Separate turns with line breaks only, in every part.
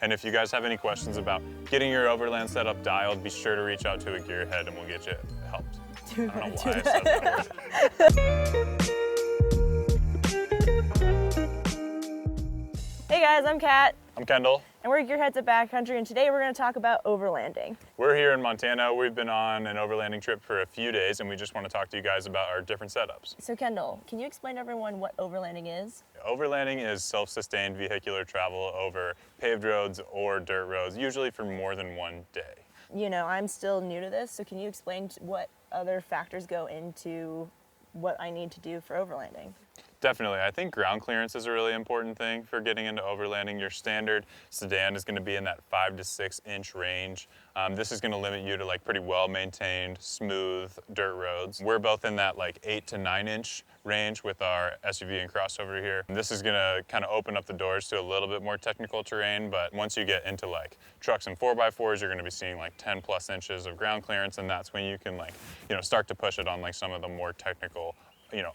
And if you guys have any questions about getting your overland setup dialed, be sure to reach out to a Gearhead and we'll get you helped. I don't know why I said that word.
Hey guys, I'm Kat.
I'm Kendall.
And we're Gearheads at Backcountry, and today we're going to talk about overlanding.
We're here in Montana. We've been on an overlanding trip for a few days, and we just want to talk to you guys about our different setups.
So Kendall, can you explain to everyone what overlanding is?
Overlanding is self-sustained vehicular travel over paved roads or dirt roads, usually for more than one day.
You know, I'm still new to this, so can you explain what other factors go into what I need to do for overlanding?
Definitely. I think ground clearance is a really important thing for getting into overlanding. Your standard sedan is going to be in that 5 to 6 inch range. This is going to limit you to like pretty well maintained, smooth dirt roads. We're both in that like 8 to 9 inch range with our SUV and crossover here. This is going to kind of open up the doors to a little bit more technical terrain, but once you get into like trucks and 4x4s, you're going to be seeing like 10 plus inches of ground clearance, and that's when you can like, start to push it on like some of the more technical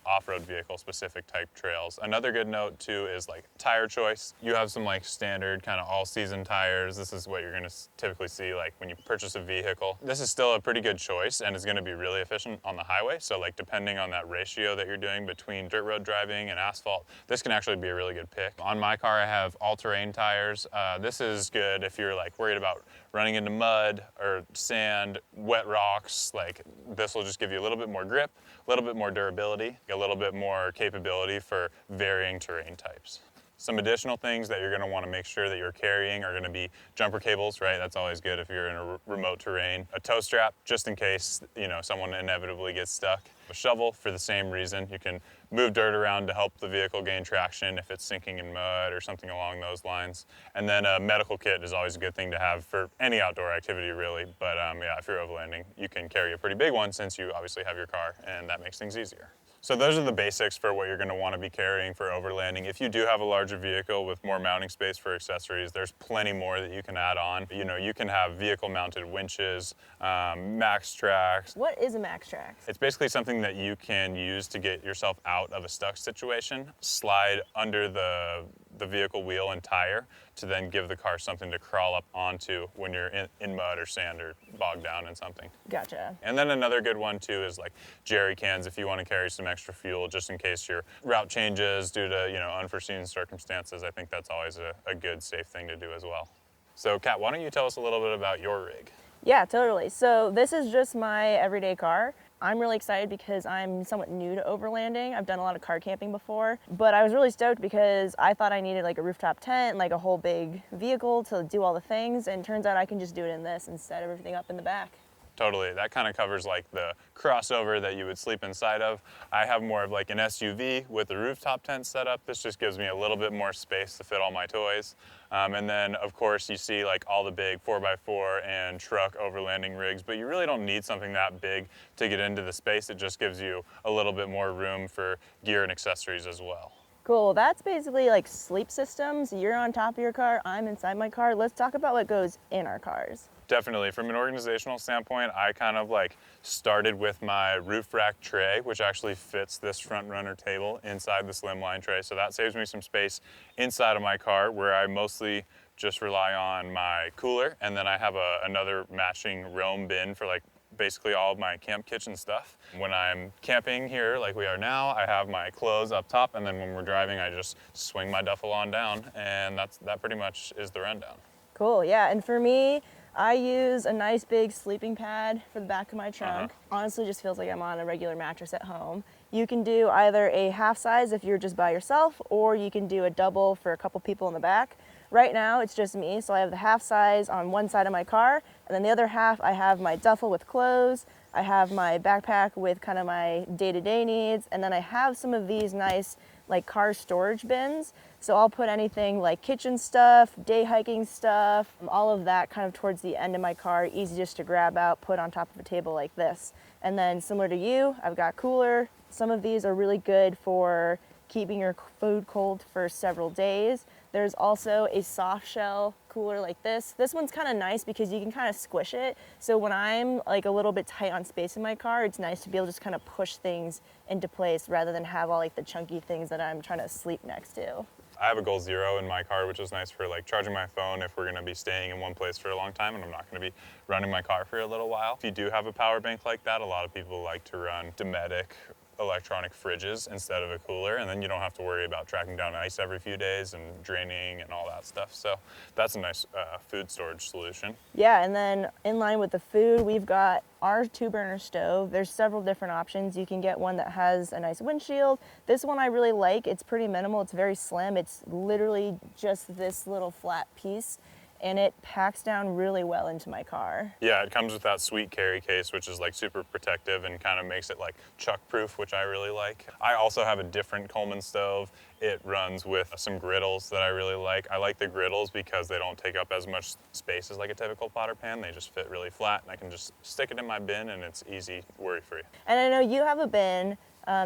off-road vehicle specific type trails. Another good note too is like tire choice. You have some like standard kind of all-season tires. This is what you're going to typically see like when you purchase a vehicle. This is still a pretty good choice and is going to be really efficient on the highway. So like depending on that ratio that you're doing between dirt road driving and asphalt, this can actually be a really good pick. On my car I have all-terrain tires. This is good if you're like worried about running into mud or sand, wet rocks. Like this will just give you a little bit more grip, a little bit more durability, a little bit more capability for varying terrain types. Some additional things that you're going to want to make sure that you're carrying are going to be jumper cables, right? That's always good if you're in a remote terrain. A tow strap, just in case, someone inevitably gets stuck. A shovel for the same reason. You can move dirt around to help the vehicle gain traction if it's sinking in mud or something along those lines. And then a medical kit is always a good thing to have for any outdoor activity, really. But yeah, if you're overlanding, you can carry a pretty big one since you obviously have your car, and that makes things easier. So those are the basics for what you're going to want to be carrying for overlanding. If you do have a larger vehicle with more mounting space for accessories, there's plenty more that you can add on. You can have vehicle mounted winches, max tracks.
What is a max track?
It's basically something that you can use to get yourself out of a stuck situation, slide under the vehicle wheel and tire to then give the car something to crawl up onto when you're in mud or sand or bogged down in something.
Gotcha.
And then another good one too is like jerry cans if you want to carry some extra fuel just in case your route changes due to unforeseen circumstances. I think that's always a good safe thing to do as well. So Kat, why don't you tell us a little bit about your rig?
Yeah, totally. So this is just my everyday car. I'm really excited because I'm somewhat new to overlanding. I've done a lot of car camping before, but I was really stoked because I thought I needed like a rooftop tent, like a whole big vehicle to do all the things, and turns out I can just do it in this instead of everything up in the back.
Totally, that kind of covers like the crossover that you would sleep inside of. I have more of like an SUV with the rooftop tent setup. This just gives me a little bit more space to fit all my toys. And then of course you see like all the big 4x4 and truck overlanding rigs, but you really don't need something that big to get into the space. It just gives you a little bit more room for gear and accessories as well.
Cool, that's basically like sleep systems. You're on top of your car, I'm inside my car. Let's talk about what goes in our cars.
Definitely. From an organizational standpoint, I kind of like started with my roof rack tray, which actually fits this front runner table inside the slimline tray. So that saves me some space inside of my car where I mostly just rely on my cooler. And then I have another matching Roam bin for like basically all of my camp kitchen stuff. When I'm camping here like we are now, I have my clothes up top, and then when we're driving, I just swing my duffel on down, and that pretty much is the rundown.
Cool, yeah, and for me, I use a nice big sleeping pad for the back of my trunk. Honestly, just feels like I'm on a regular mattress at home. You can do either a half size if you're just by yourself, or you can do a double for a couple people in the back. Right now, it's just me, so I have the half size on one side of my car, and then the other half, I have my duffel with clothes, I have my backpack with kind of my day-to-day needs, and then I have some of these nice like car storage bins. So I'll put anything like kitchen stuff, day hiking stuff, all of that kind of towards the end of my car, easy just to grab out, put on top of a table like this. And then similar to you, I've got cooler. Some of these are really good for keeping your food cold for several days. There's also a soft shell cooler like this. This one's kind of nice because you can kind of squish it. So when I'm like a little bit tight on space in my car, it's nice to be able to just kind of push things into place rather than have all like the chunky things that I'm trying to sleep next to.
I have a Goal Zero in my car, which is nice for like charging my phone if we're gonna be staying in one place for a long time and I'm not gonna be running my car for a little while. If you do have a power bank like that, a lot of people like to run Dometic electronic fridges instead of a cooler, and then you don't have to worry about tracking down ice every few days and draining and all that stuff. So that's a nice food storage solution.
Yeah, and then in line with the food, we've got our 2-burner stove. There's several different options. You can get one that has a nice windshield. This one I really like. It's pretty minimal. It's very slim. It's literally just this little flat piece, and it packs down really well into my car.
Yeah, it comes with that sweet carry case, which is like super protective and kind of makes it like chuck proof, which I really like. I also have a different Coleman stove. It runs with some griddles that I really like. I like the griddles because they don't take up as much space as like a typical potter pan. They just fit really flat and I can just stick it in my bin and it's easy, worry-free.
And I know you have a bin,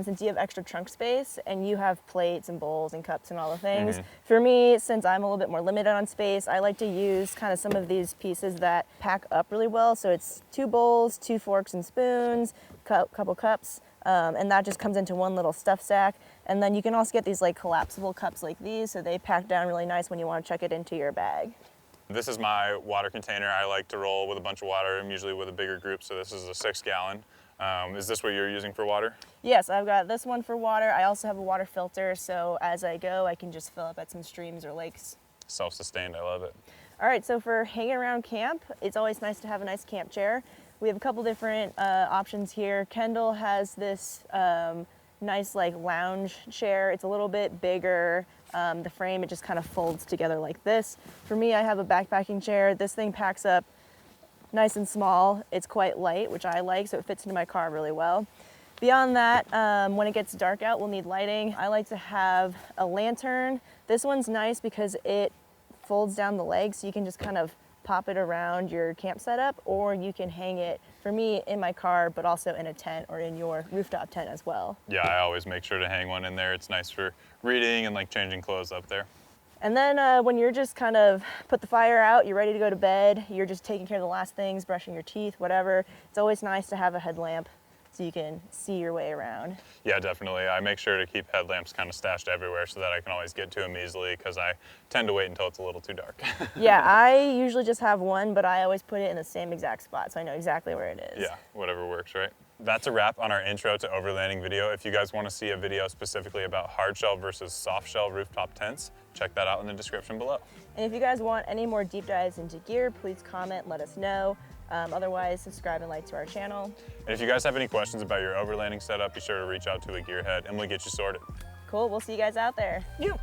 since you have extra trunk space and you have plates and bowls and cups and all the things. For me, since I'm a little bit more limited on space, I like to use kind of some of these pieces that pack up really well. So it's 2 bowls, 2 forks and spoons, couple cups, and that just comes into one little stuff sack. And then you can also get these like collapsible cups like these, so they pack down really nice when you want to check it into your bag.
This is my water container. I like to roll with a bunch of water. I'm usually with a bigger group, so this is a 6-gallon. Is this what you're using for water?
Yes, I've got this one for water. I also have a water filter, so as I go, I can just fill up at some streams or lakes.
Self-sustained, I love it.
All right, so for hanging around camp, it's always nice to have a nice camp chair. We have a couple different options here. Kendall has this nice like lounge chair. It's a little bit bigger. The frame, it just kind of folds together like this. For me, I have a backpacking chair. This thing packs up nice and small. It's quite light, which I like, so it fits into my car really well. Beyond that, when it gets dark out, we'll need lighting. I like to have a lantern. This one's nice because it folds down the legs, so you can just kind of pop it around your camp setup, or you can hang it, for me, in my car, but also in a tent or in your rooftop tent as well.
Yeah, I always make sure to hang one in there. It's nice for reading and like changing clothes up there.
And then when you're just kind of put the fire out, you're ready to go to bed, you're just taking care of the last things, brushing your teeth, whatever, it's always nice to have a headlamp so you can see your way around.
Yeah, definitely. I make sure to keep headlamps kind of stashed everywhere so that I can always get to them easily because I tend to wait until it's a little too dark.
Yeah, I usually just have one, but I always put it in the same exact spot so I know exactly where it is.
Yeah, whatever works, right? That's a wrap on our intro to overlanding video. If you guys want to see a video specifically about hard shell versus soft shell rooftop tents, check that out in the description below.
And if you guys want any more deep dives into gear, please comment, let us know. Otherwise, subscribe and like to our channel.
And if you guys have any questions about your overlanding setup, be sure to reach out to a Gearhead and we'll get you sorted.
Cool, we'll see you guys out there.
Yeah.